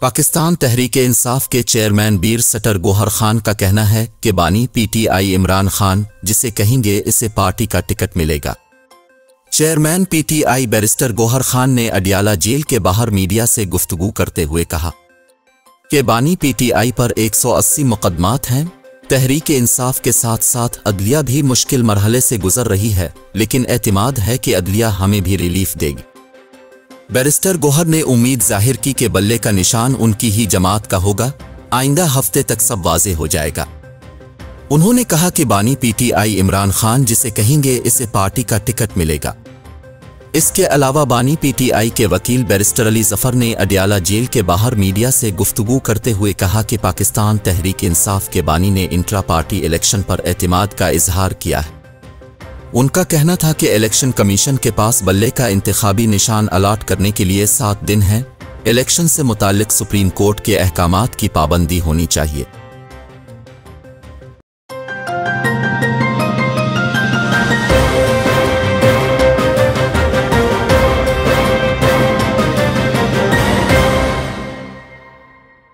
पाकिस्तान तहरीक इंसाफ के चेयरमैन बीर सटर गौहर खान का कहना है कि बानी पीटीआई इमरान खान जिसे कहेंगे इसे पार्टी का टिकट मिलेगा। Chairman PTI barrister Gohar Khan ने अडियाला जेल के बाहर मीडिया से गुफ्तगू करते हुए कहा कि बानी पीटीआई पर 180 मुकदमात हैं। तहरीक इंसाफ के साथ साथ अदलिया भी मुश्किल मरहले से गुजर रही है, लेकिन एतमाद है कि अदलिया हमें भी रिलीफ देगी। बैरिस्टर गौहर ने उम्मीद जाहिर की कि बल्ले का निशान उनकी ही जमात का होगा। आइंदा हफ्ते तक सब वाज़े हो जाएगा। उन्होंने कहा कि बानी पीटीआई इमरान खान जिसे कहेंगे इसे पार्टी का टिकट मिलेगा। इसके अलावा बानी पीटीआई के वकील बैरिस्टर अली जफर ने अडियाला जेल के बाहर मीडिया से गुफ्तगू करते हुए कहा कि पाकिस्तान तहरीक इंसाफ के बानी ने इंट्रा पार्टी इलेक्शन पर एतमाद का इजहार किया है। उनका कहना था कि इलेक्शन कमीशन के पास बल्ले का इंतखाबी निशान अलाट करने के लिए 7 दिन हैं। इलेक्शन से मुताल्लिक सुप्रीम कोर्ट के अहकामात की पाबंदी होनी चाहिए।